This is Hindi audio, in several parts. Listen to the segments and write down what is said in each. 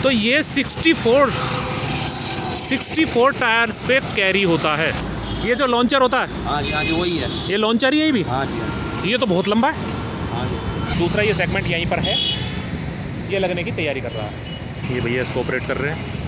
तो ये 64 टायर्स पे कैरी होता है। ये जो लॉन्चर होता है, हाँ जी वही है। ये लॉन्चर ही है ये भी। हाँ जी ये तो बहुत लंबा है। हाँ जी। दूसरा ये सेगमेंट यहीं पर है, ये लगने की तैयारी कर रहा है। ये भैया इसको ऑपरेट कर रहे हैं।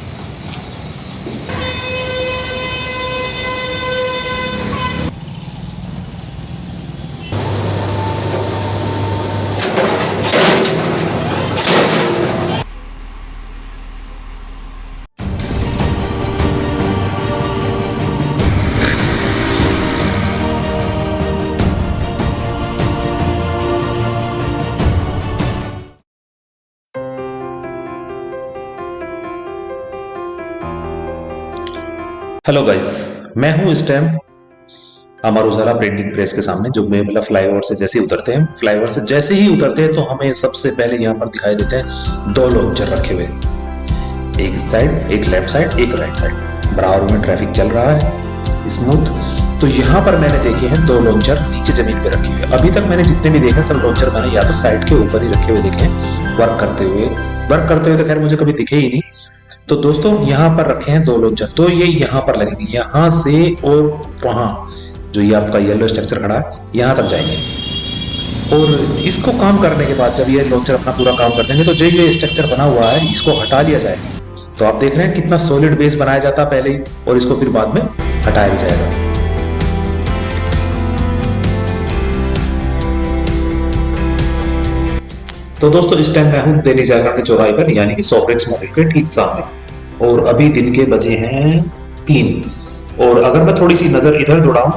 हेलो गाइस, मैं हूं इस time Amar Ujala printing press के सामने, जो मेबला फ्लाईओवर से जैसे ही उतरते हैं, फ्लाईओवर से जैसे ही उतरते हैं तो हमें सबसे पहले यहाँ पर दिखाई देते हैं दो लॉन्चर रखे हुए, एक साइड, एक लेफ्ट साइड, एक राइट साइड। बराबर में ट्रैफिक चल रहा है स्मूथ। तो यहाँ पर मैंने देखे हैं दो लॉन्चर नीचे जमीन पे रखे हुए। अभी तक मैंने जितने भी देखे सब लॉन्चर मैंने या तो साइड के ऊपर ही रखे हुए देखे वर्क करते हुए तो खैर मुझे कभी दिखे ही नहीं। तो दोस्तों यहाँ पर रखे हैं दो लॉन्चर, तो ये यहाँ पर लगेंगे, यहाँ से और वहां जो ये आपका येलो स्ट्रक्चर खड़ा है यहाँ तक जाएंगे। और इसको काम करने के बाद जब ये लॉन्चर अपना पूरा काम कर देंगे तो जो ये स्ट्रक्चर बना हुआ है इसको हटा लिया जाएगा। तो आप देख रहे हैं कितना सॉलिड बेस बनाया जाता है पहले ही, और इसको फिर बाद में हटाया भी जाएगा। तो दोस्तों इस टाइम मैं हूं दैनिक जागरण के चौराहे पर, यानी कि सॉफ्रेक्स मॉल के ठीक सामने, और अभी दिन के बजे हैं 3। और अगर मैं थोड़ी सी नजर इधर दौड़ाऊं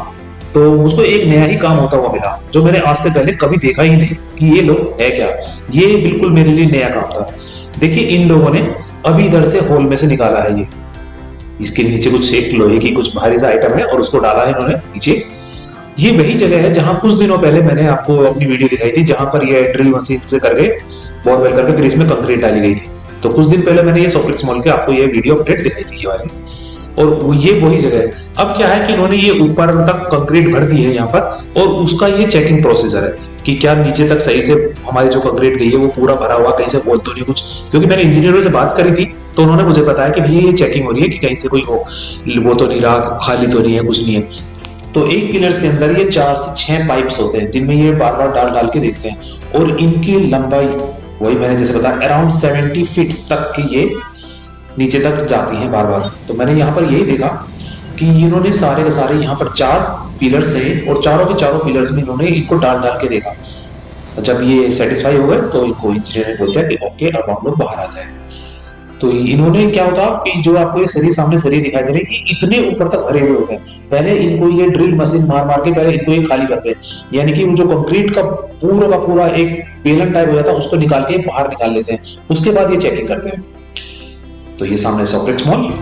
तो मुझको एक नया ही काम होता हुआ मिला, जो मैंने आज से पहले कभी देखा ही नहीं कि ये लोग है क्या। ये बिल्कुल मेरे लिए नया काम था। देखिए इन लोगों ने अभी इधर से होल में से निकाला है ये, इसके नीचे कुछ एक लोहे की कुछ भारी सा आइटम है और उसको डाला है इन्होंने नीचे। ये वही जगह है जहां कुछ दिनों पहले मैंने आपको अपनी वीडियो दिखाई थी, जहां पर ये ड्रिल मशीन से करके बोरवेल करके फिर इसमें कंक्रीट डाली गई थी। तो कुछ दिन पहले मैंने ये सॉफ्रेक्स मॉल के आपको ये वीडियो अपडेट दिखाई थी ये वाली, और ये वही जगह है। अब क्या है कि इन्होंने ये ऊपर तक कंक्रीट भर दी है यहाँ पर, और उसका ये चेकिंग प्रोसीजर है कि क्या नीचे तक सही से हमारी जो कंक्रीट गई है वो पूरा भरा हुआ, कहीं से बोल तो नहीं कुछ। क्योंकि मैंने इंजीनियरों से बात करी थी तो उन्होंने मुझे बताया कि भैया ये चेकिंग हो रही है कि कहीं से कोई वो तो नहीं रहा, खाली तो नहीं है, कुछ नहीं है। तो एक पिलर्स के अंदर ये 4 से 6 पाइप्स होते हैं जिनमें ये बार बार डाल के देखते हैं, और इनकी लंबाई वही मैंने जैसे बताया अराउंड 70 फीट्स तक की ये नीचे तक जाती हैं बार बार। तो मैंने यहाँ पर यही देखा कि इन्होंने सारे के सारे यहाँ पर 4 पिलर्स हैं, और चारों के चारों पिलर्स में इन्होंने इनको डाल के देखा। जब ये सेटिस्फाई हो गए तो इनको इंजीनियर बोलते हैं कि ओके अब हम लोग बाहर आ जाए। तो इन्होंने क्या होता कि जो आपको ये सरिये सामने सरिये दिखाई दे रहे हैं ये इतने ऊपर तक भरे हुए होते हैं। पहले इनको ये ड्रिल मशीन मार के पहले इनको ये खाली करते हैं, यानी कि वो जो कंक्रीट का पूरा एक बेलन टाइप हो जाता है उसको निकाल के बाहर निकाल लेते हैं। उसके बाद ये चेकिंग करते हैं। तो ये सामने सॉफ्रेक्स मॉल।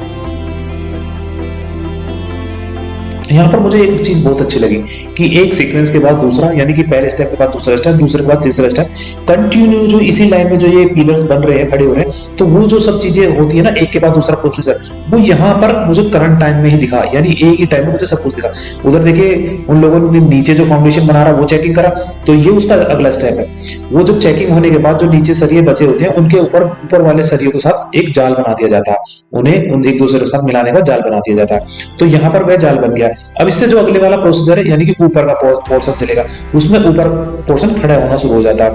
यहाँ पर मुझे एक चीज बहुत अच्छी लगी कि एक सीक्वेंस के बाद दूसरा, यानी कि पहले स्टेप के बाद दूसरा स्टेप, दूसरे के बाद तीसरा स्टेप, कंटिन्यू जो इसी लाइन में जो ये पिलर्स बन रहे हैं, खड़े हो रहे हैं, तो वो जो सब चीजें होती है ना एक के बाद दूसरा प्रोसीजर, वो यहाँ पर मुझे करंट टाइम में ही दिखा, यानी एक ही टाइम में मुझे सब कुछ दिखा। उधर देखिए उन लोगों ने नीचे जो फाउंडेशन बना रहा वो चेकिंग करा, तो ये उसका अगला स्टेप है। वो जब चेकिंग होने के बाद जो नीचे सरिये बचे होते हैं उनके ऊपर वाले सरियों के साथ एक जाल बना दिया जाता है, उन्हें एक दूसरे के साथ मिलाने का जाल बना दिया जाता है। तो यहाँ पर वह जाल बन गया। अब इससे जो अगले वाला प्रोसीजर है, यानी कि ऊपर का पोर्शन चलेगा, उसमें ऊपर पोर्शन खड़ा होना शुरू हो जाता है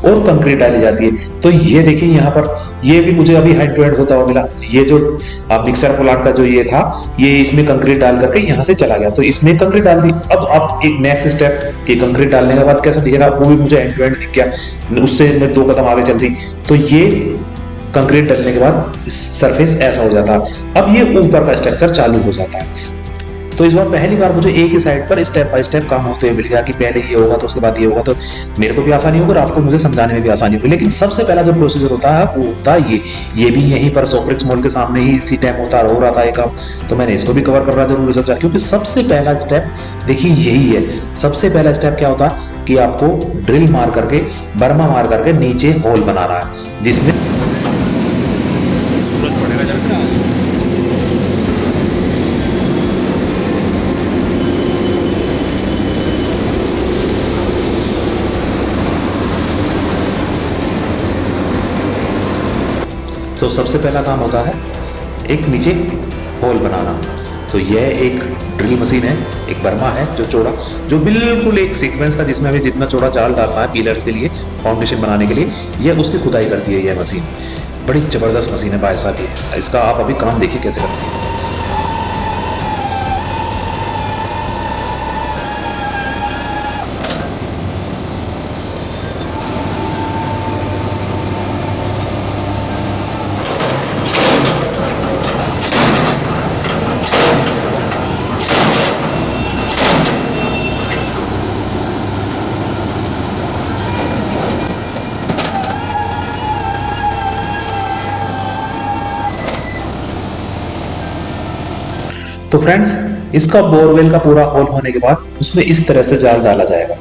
और कंक्रीट डाली जाती है। तो ये देखिए यहाँ पर ये भी मुझे अभी हैंड टू हैंड होता हुआ मिला। ये जो मिक्सर प्लांट का जो ये था, ये इसमें कंक्रीट डाल करके यहाँ से चला गया, तो इसमें कंक्रीट डाल दी। अब आप एक नेक्स्ट स्टेप कि कंक्रीट डालने के बाद कैसा दिखेगा वो भी मुझे हैंड टू हैंड दिख गया। उससे मैं 2 कदम आगे चल दी तो ये कंक्रीट डालने के बाद सरफेस ऐसा हो जाता है। अब ये ऊपर का स्ट्रक्चर चालू हो जाता है। तो इस बार पहली बार मुझे एक ही साइड पर स्टेप बाय स्टेप काम होते हुए मिल गया कि पहले ये होगा तो उसके बाद ये होगा, तो मेरे को भी आसानी होगी और आपको मुझे समझाने में भी आसानी होगी। लेकिन सबसे पहला जो प्रोसीजर होता है वो होता है ये भी यहीं पर सॉफ्रेक्स मॉल के सामने ही इसी टाइम हो रहा था ये काम, तो मैंने इसको भी कवर करना जरूरी समझा। क्योंकि सबसे पहला स्टेप देखिए यही है। सबसे पहला स्टेप क्या होता है कि आपको ड्रिल मार करके, बर्मा मार करके नीचे होल बनाना है, जिसमें सूरज पड़ेगा जैसे। तो सबसे पहला काम होता है एक नीचे होल बनाना। तो यह एक ड्रिल मशीन है, एक बर्मा है जो चौड़ा, जो बिल्कुल एक सीक्वेंस का, जिसमें हमें जितना चौड़ा जाल डालना है पिलर्स के लिए, फाउंडेशन बनाने के लिए, यह उसकी खुदाई करती है। यह मशीन बड़ी ज़बरदस्त मशीन है भाई साहब। ये इसका आप अभी काम देखिए कैसे करते हैं। तो फ्रेंड्स, इसका बोरवेल का पूरा होल होने के बाद उसमें इस तरह से जाल डाला जाएगा,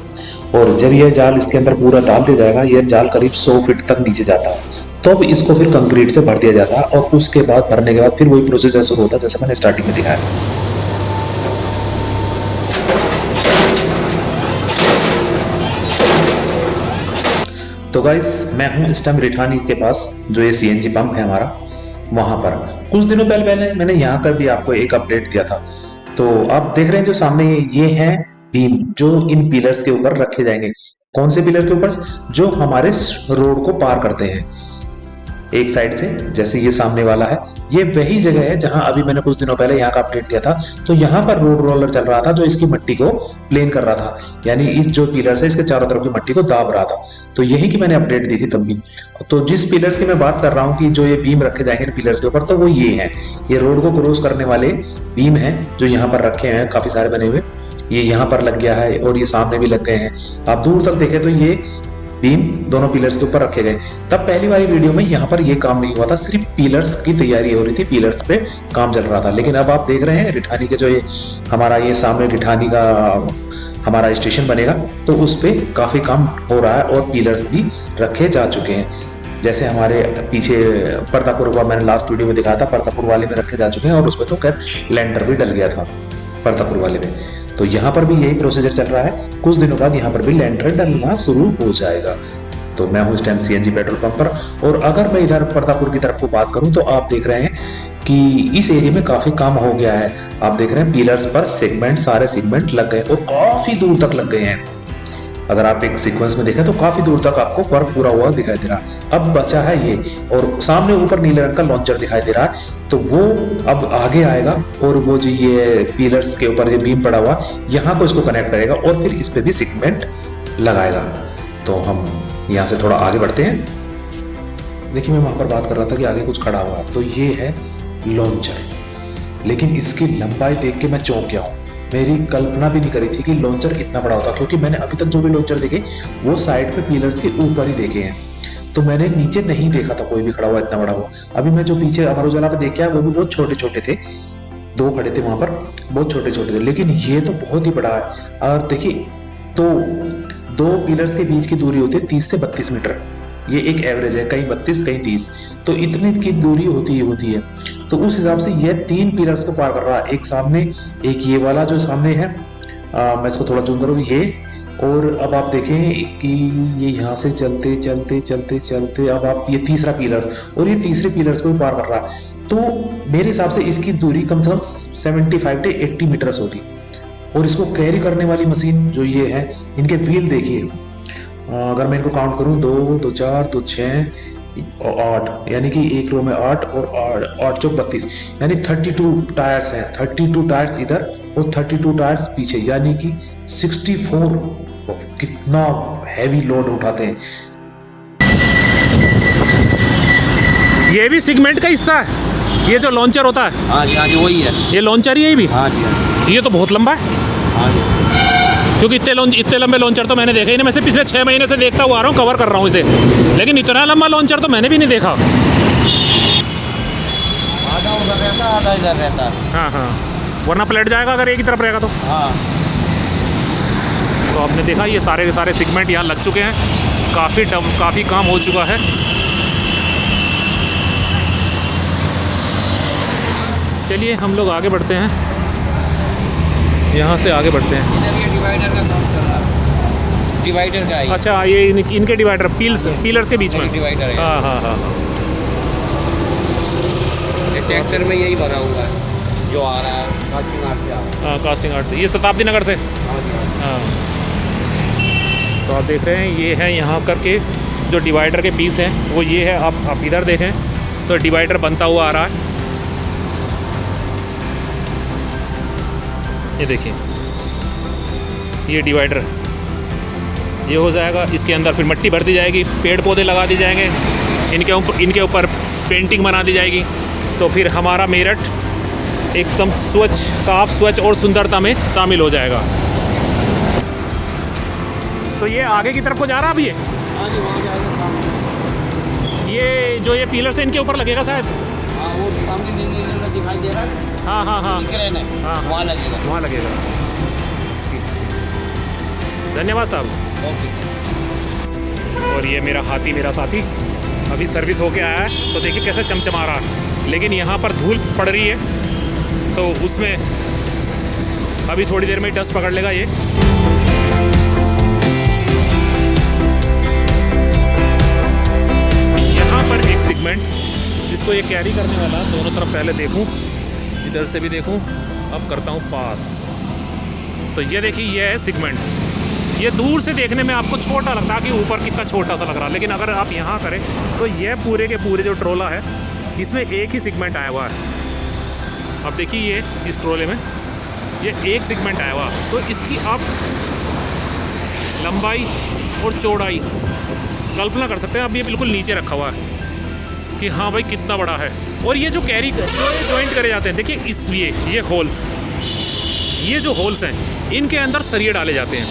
और जब यह जाल इसके अंदर पूरा डाल दिया जाएगा, यह जाल करीब 100 फीट तक नीचे जाता है, तब इसको फिर कंक्रीट से भर दिया जाता है, और उसके बाद भरने के बाद फिर वही प्रोसीजर शुरू होता है जैसे मैंने स्टार्टिंग में दिखाया था। तो गाइस, मैं हूँ इस टाइम रिठानी के पास, जो ये CNG पंप है हमारा, वहां पर कुछ दिनों पहले मैंने यहाँ पर भी आपको एक अपडेट दिया था। तो आप देख रहे हैं जो सामने ये है बीम, जो इन पिलर्स के ऊपर रखे जाएंगे। कौन से पिलर के ऊपर? जो हमारे रोड को पार करते हैं एक साइड से, जैसे ये सामने वाला है, ये वही जगह है जहां अभी मैंने कुछ दिनों पहले यहाँ का अपडेट दिया था। तो यहाँ पर रोड रोलर चल रहा था जो इसकी मिट्टी को प्लेन कर रहा था, यानी इस जो पिलर्स है इसके चारों तरफ की मिट्टी को दाब रहा था। तो यही की मैंने अपडेट दी थी तब भी। तो जिस पिलर्स की मैं बात कर रहा हूँ कि जो ये बीम रखे जाएंगे पिलर्स के ऊपर, तो वो ये है, ये रोड को क्रॉस करने वाले बीम है जो यहाँ पर रखे हैं, काफी सारे बने हुए। ये यहाँ पर लग गया है और ये सामने भी लग गए हैं। आप दूर तक देखें तो ये बीम दोनों पिलर्स के ऊपर रखे गए। तब पहली वाली वीडियो में यहाँ पर ये काम नहीं हुआ था, सिर्फ पिलर्स की तैयारी हो रही थी, पिलर्स पे काम चल रहा था। लेकिन अब आप देख रहे हैं रिठानी के जो ये हमारा ये सामने रिठानी का हमारा स्टेशन बनेगा, तो उस पर काफी काम हो रहा है और पिलर्स भी रखे जा चुके हैं। जैसे हमारे पीछे परतापुर का मैंने लास्ट वीडियो में दिखाया था, परतापुर वाले में रखे जा चुके हैं, और उसमें तो खैर लेंटर भी डल गया था परतापुर वाले में। तो यहाँ पर भी यही प्रोसीजर चल रहा है, कुछ दिनों बाद यहाँ पर भी लेंटर डलना शुरू हो जाएगा। तो मैं हूँ इस टाइम CNG पेट्रोल पंप पर, और अगर मैं इधर परतापुर की तरफ को बात करूँ तो आप देख रहे हैं कि इस एरिया में काफी काम हो गया है। आप देख रहे हैं पिलर्स पर सेगमेंट, सारे सेगमेंट लग गए और काफी दूर तक लग गए हैं। अगर आप एक सीक्वेंस में देखें तो काफी दूर तक आपको वर्क पूरा हुआ दिखाई दे रहा है। अब बचा है ये, और सामने ऊपर नीले रंग का लॉन्चर दिखाई दे रहा है, तो वो अब आगे आएगा और वो जो ये पिलर्स के ऊपर ये बीम पड़ा हुआ यहाँ को इसको कनेक्ट करेगा और फिर इस पे भी सीगमेंट लगाएगा। तो हम यहाँ से थोड़ा आगे बढ़ते हैं। देखिए, मैं वहां पर बात कर रहा था कि आगे कुछ खड़ा हुआ, तो ये है लॉन्चर, लेकिन इसकी लंबाई देख के मैं चौंक गया हूँ। मेरी कल्पना भी नहीं करी थी कि लॉन्चर इतना बड़ा होता, क्योंकि मैंने अभी तक जो भी लॉन्चर देखे वो साइड पे पिलर्स के ऊपर ही देखे हैं, तो मैंने नीचे नहीं देखा था कोई भी खड़ा हुआ इतना बड़ा हुआ। अभी मैं जो पीछे अमर उजाला पे देख के आया वो भी बहुत छोटे छोटे थे, 2 खड़े थे वहां पर, बहुत छोटे छोटे थे, लेकिन ये तो बहुत ही बड़ा है। और देखिए, तो 2 पिलर्स के बीच की दूरी होती है 30 से 32 मीटर, ये एक एवरेज है, कहीं 32 कहीं 30, तो इतनी की दूरी होती है। तो उस हिसाब से ये 3 पिलर्स को पार कर रहा है, एक सामने, एक ये वाला जो सामने है, मैं इसको थोड़ा जूम करूँ, ये, और अब आप देखें कि ये यहाँ से चलते चलते चलते चलते अब आप ये तीसरा पिलर्स, और ये तीसरे पिलर्स को भी पार कर रहा है। तो मेरे हिसाब से इसकी दूरी कम से कम 75 से 80 मीटर्स होगी। और इसको कैरी करने वाली मशीन जो ये है, इनके व्हील देखिए, अगर मैं इनको काउंट करूँ 2, 2, 4, 2, 6 और 8, यानी कि एक रो में 8 और 8 चौक 32, यानी 32 टायर्स हैं। 32 टायर्स इधर और 32 टायर्स पीछे, यानी कि 64। कितना हैवी लोड उठाते हैं। ये भी सेगमेंट का हिस्सा है, ये जो लॉन्चर होता है? हाँ जी वही है, ये लॉन्चर ही है भी? हाँ जी। ये तो बहुत लंबा है। हाँ जी, क्योंकि इतने लंबे लॉन्चर तो मैंने देखे ही नहीं। मैं से पिछले 6 महीने से देखता हुआ आ रहा हूँ, कवर कर रहा हूँ इसे, लेकिन इतना लंबा लॉन्चर तो मैंने भी नहीं देखा। आधा उधर रहता, आधा इधर रहता। हाँ, वरना पलट जाएगा अगर एक ही तरफ रहेगा तो। हाँ, तो आपने देखा ये सारे के सारे सेगमेंट यहाँ लग चुके हैं, काफ़ी काम हो चुका है। चलिए हम लोग आगे बढ़ते हैं, यहाँ से आगे बढ़ते हैं। ये डिवाइडर का काम चल रहा है, डिवाइडर का है। अच्छा, ये इनके डिवाइडर पिलर्स के बीच में डिवाइडर है। हाँ। सेक्टर में यही बना हुआ है जो आ रहा है कास्टिंग आर्ट से आ रहा हाँ कास्टिंग आर्ट से, ये शताब्दी नगर से। है। हाँ जी, हाँ जी। हाँ तो आप देख रहे हैं ये है यहाँ करके जो डिवाइडर के पीस हैं वो ये है। आप इधर देखें तो डिवाइडर बनता हुआ आ रहा है। ये देखिए ये डिवाइडर ये हो जाएगा। इसके अंदर फिर मिट्टी भर दी जाएगी, पेड़ पौधे लगा दिए जाएंगे, इनके ऊपर पेंटिंग बना दी जाएगी। तो फिर हमारा मेरठ एकदम स्वच्छ, साफ, स्वच्छ और सुंदरता में शामिल हो जाएगा। तो ये आगे की तरफ को जा रहा है अब ये। हाँ जी, वहाँ जाएगा सामने। ये जो ये पिलर से इनके ऊपर लगेगा शायद। हाँ, वो सामने नीले नीले दिखाई दे रहा है। हाँ हाँ हाँ क्रेन है, हाँ। वहाँ लगेगा। वहाँ लगेगा। धन्यवाद साहब। ओके। और ये मेरा हाथी, मेरा साथी अभी सर्विस होके आया है। तो देखिए कैसे चमचमा रहा है। लेकिन यहाँ पर धूल पड़ रही है तो उसमें अभी थोड़ी देर में डस्ट पकड़ लेगा ये। यहाँ पर एक सेगमेंट जिसको ये कैरी करने वाला, दोनों तरफ पहले देखूं, इधर से भी देखूं, अब करता हूँ पास। तो ये देखिए ये है सेगमेंट। ये दूर से देखने में आपको छोटा लगता है कि ऊपर कितना छोटा सा लग रहा है, लेकिन अगर आप यहाँ करें तो ये पूरे के पूरे जो ट्रोला है इसमें एक ही सेगमेंट आया हुआ है। अब देखिए ये इस ट्रोले में ये एक सेगमेंट आया हुआ, तो इसकी आप लंबाई और चौड़ाई कल्पना कर सकते हैं। अब ये बिल्कुल नीचे रखा हुआ है कि हाँ भाई कितना बड़ा है। और ये जो कैरी जो ये जॉइंट करे जाते हैं, देखिए इसलिए ये होल्स, ये जो होल्स हैं इनके अंदर सरिये डाले जाते हैं।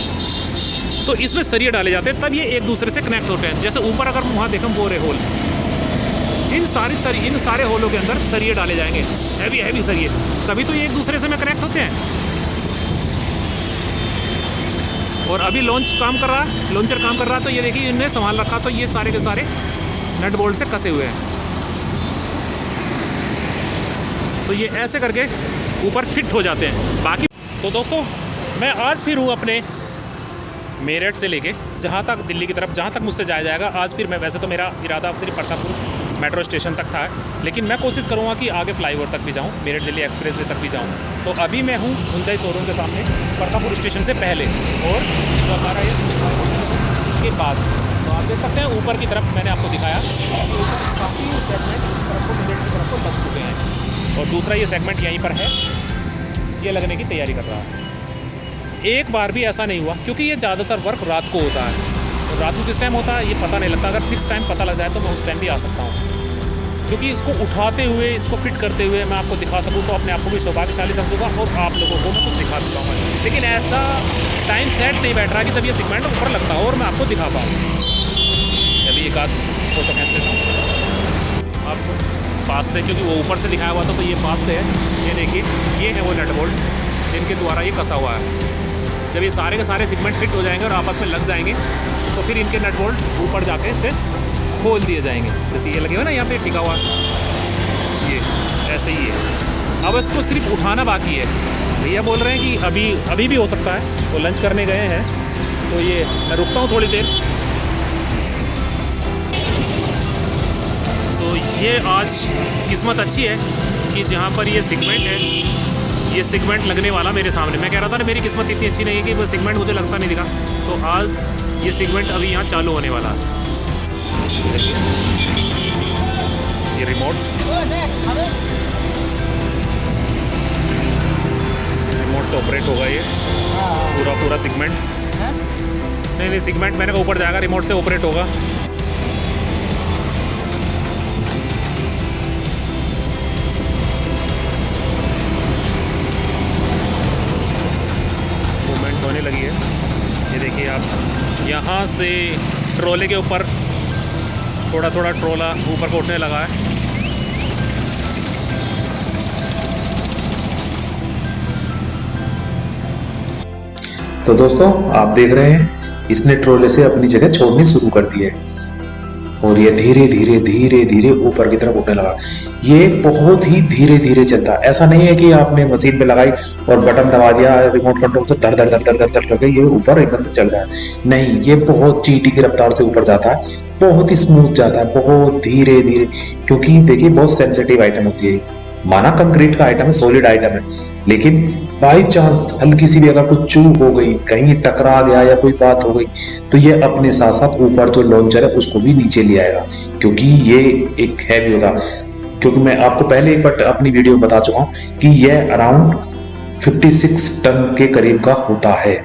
तो इसमें सरिये डाले जाते हैं तब ये एक दूसरे से कनेक्ट होते हैं। जैसे ऊपर अगर वहाँ देखम वो रहे होल, इन सारे होलों के अंदर सरिये डाले जाएंगे, हैवी सरिये, तभी तो ये एक दूसरे से में कनेक्ट होते हैं। और अभी लॉन्चर काम कर रहा है। तो ये देखिए इनने संभाल रखा, तो ये सारे के सारे नट बोल्ट से कसे हुए हैं। तो ये ऐसे करके ऊपर फिट हो जाते हैं। बाकी तो दोस्तों मैं आज फिर हूँ अपने मेरठ से लेके जहाँ तक दिल्ली की तरफ, जहाँ तक मुझसे जाया जाएगा। आज फिर मैं, वैसे तो मेरा इरादा सिर्फ प्रतापपुर मेट्रो स्टेशन तक था, लेकिन मैं कोशिश करूँगा कि आगे फ्लाईओवर तक भी जाऊँ, मेरठ दिल्ली एक्सप्रेसवे तक भी जाऊँ। तो अभी मैं हूँ हुंडई शोरूम के सामने, प्रतापपुर स्टेशन से पहले, और जो हमारा ये के बाद तो आप देख सकते हैं ऊपर की तरफ मैंने आपको दिखाया कि ऊपर काफ़ी सेगमेंट मेरठ की तरफ को लग चुके हैं। और दूसरा ये सेगमेंट यहीं पर है, ये लगने की तैयारी कर रहा है। एक बार भी ऐसा नहीं हुआ, क्योंकि ये ज़्यादातर वर्क रात को होता है। और रात को किस टाइम होता है ये पता नहीं लगता। अगर फिक्स टाइम पता लग जाए तो मैं उस टाइम भी आ सकता हूँ, क्योंकि इसको उठाते हुए, इसको फिट करते हुए मैं आपको दिखा सकूँ तो अपने आप को भी सौभाग्यशाली समझूंगा और आप लोगों को मैं कुछ दिखा चुका हूँ। लेकिन ऐसा टाइम सेट नहीं बैठ रहा कि जब ये सेगमेंट ऊपर लगता हो और मैं आपको दिखा पाऊँ। अभी एक आध फोटो खींच लेता हूँ आपको पास से, क्योंकि वो ऊपर से दिखाया हुआ था तो ये पास से है। ये देखिए ये है वो नट बोल्ट जिनके द्वारा ये कसा हुआ है। जब ये सारे के सारे सेगमेंट फिट हो जाएंगे और आपस में लग जाएंगे तो फिर इनके नट बोल्ट ऊपर जाके फिर खोल दिए जाएंगे। जैसे ये लगे हुए ना यहाँ पे टिका हुआ, ये ऐसे ही है। अब इसको सिर्फ उठाना बाकी है। भैया बोल रहे हैं कि अभी भी हो सकता है, तो लंच करने गए हैं। तो ये मैं रुकता हूँ थोड़ी देर। तो ये आज किस्मत अच्छी है कि जहाँ पर ये सेगमेंट है, ये सेगमेंट लगने वाला मेरे सामने। मैं कह रहा था ना मेरी किस्मत इतनी अच्छी नहीं है कि वो सेगमेंट मुझे लगता नहीं दिखा, तो आज ये सेगमेंट अभी यहाँ चालू होने वाला है। ये रिमोट से ऑपरेट होगा ये पूरा सेगमेंट। नहीं सेगमेंट मैंने कहा ऊपर जाएगा, रिमोट से ऑपरेट होगा। मूवमेंट होने लगी है। ये देखिए आप यहाँ से ट्रोले के ऊपर थोड़ा ट्रोला ऊपर को उठने लगा है। तो दोस्तों आप देख रहे हैं इसने ट्रोले से अपनी जगह छोड़नी शुरू कर दी है और ये धीरे धीरे ऊपर की तरफ उठने लगा। ये बहुत ही धीरे धीरे चलता है। ऐसा नहीं है कि आपने मशीन पे लगाई और बटन दबा दिया रिमोट कंट्रोल से धर करके ये ऊपर एकदम से चल जाए। नहीं, ये बहुत चींटी की रफ्तार से ऊपर जाता है, बहुत ही स्मूथ जाता है, बहुत धीरे धीरे। क्योंकि देखिए बहुत सेंसिटिव आइटम होती है माना कंक्रीट का आइटम है, सॉलिड आइटम है, लेकिन बाई चांस हल्की सी भी अगर कुछ चूक हो गई, कहीं टकरा गया या कोई बात हो गई, तो ये अपने साथ साथ ऊपर जो लॉन्चर है उसको भी नीचे ले आएगा, क्योंकि ये एक हैवी होता है। क्योंकि मैं आपको पहले एक बार अपनी वीडियो में बता चुका हूं कि यह अराउंड 56 टन के करीब का होता है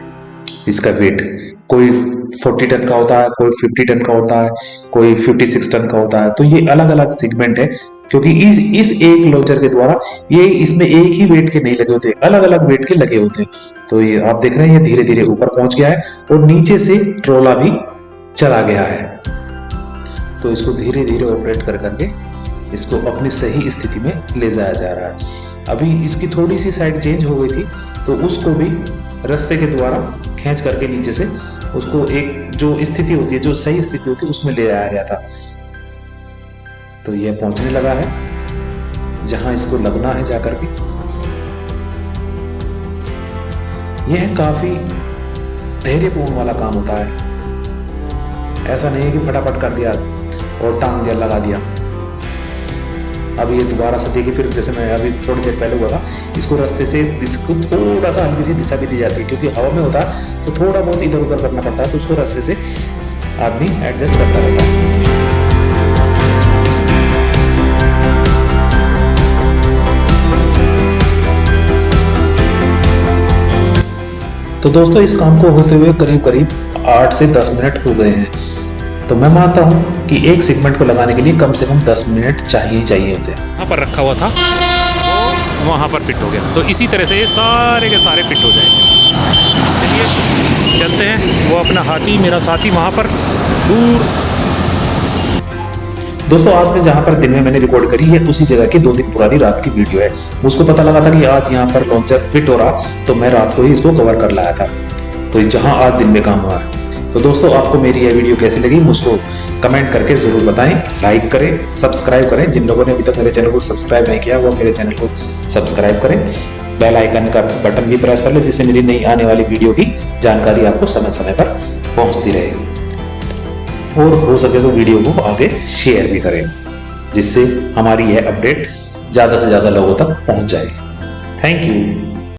इसका वेट। कोई 40 टन का होता है, कोई 50 टन का होता है, कोई 56 टन का होता है। तो ये अलग अलग सेगमेंट है, क्योंकि इस एक लॉन्चर के द्वारा ये इसमें एक ही वेट के नहीं लगे होते, अलग अलग वेट के लगे होते हैं। तो ये आप देख रहे हैं, ये धीरे धीरे ऊपर पहुंच गया है और नीचे से ट्रोला भी चला गया है। तो इसको धीरे धीरे ऑपरेट कर करके इसको अपनी सही स्थिति में ले जाया जा रहा है। अभी इसकी थोड़ी सी साइड चेंज हो गई थी, तो उसको भी रस्से के द्वारा खींच करके नीचे से उसको एक जो स्थिति होती है, जो सही स्थिति होती है, उसमें ले आया गया था। तो यह पहुंचने लगा है जहां इसको लगना है जाकर के। यह काफी धैर्यपूर्ण वाला काम होता है। ऐसा नहीं है कि फटाफट कर दिया और टांग दिया, लगा दिया। अब ये दोबारा से देखिए, फिर जैसे मैं अभी थोड़ी देर पहले हुआ था, इसको रस्से से इसको थोड़ा सा हल्की सी दिशा भी दी जाती है, क्योंकि हवा में होता है तो थोड़ा बहुत इधर उधर करना पड़ता है, तो उसको रस्से से आदमी एडजस्ट करता रहता है। तो दोस्तों, इस काम को होते हुए करीब करीब 8 से 10 मिनट हो गए हैं। तो मैं मानता हूँ कि एक सेगमेंट को लगाने के लिए कम से कम 10 मिनट चाहिए होते हैं। यहाँ पर रखा हुआ था, वहाँ पर फिट हो गया। तो इसी तरह से ये सारे के सारे फिट हो जाएंगे। चलिए चलते हैं, वो अपना हाथी, मेरा साथी वहाँ पर दूर। दोस्तों, आज मैं जहाँ पर दिन में मैंने रिकॉर्ड करी है, उसी जगह की 2 दिन पुरानी रात की वीडियो है। मुझको पता लगा था कि आज यहाँ पर लॉन्चर फिट हो रहा, तो मैं रात को ही इसको कवर कर लाया था। तो जहाँ आज दिन में काम हुआ है। तो दोस्तों, आपको मेरी यह वीडियो कैसी लगी मुझको कमेंट करके ज़रूर बताएं। लाइक करें, सब्सक्राइब करें। जिन लोगों ने अभी तक मेरे चैनल को सब्सक्राइब नहीं किया, वो मेरे चैनल को सब्सक्राइब करें। बेल आइकन का बटन भी प्रेस कर लें, जिससे मेरी नई आने वाली वीडियो की जानकारी आपको समय समय पर पहुंचती रहे। और हो सके तो वीडियो को आगे शेयर भी करें, जिससे हमारी यह अपडेट ज़्यादा से ज़्यादा लोगों तक पहुंच जाए। Thank you.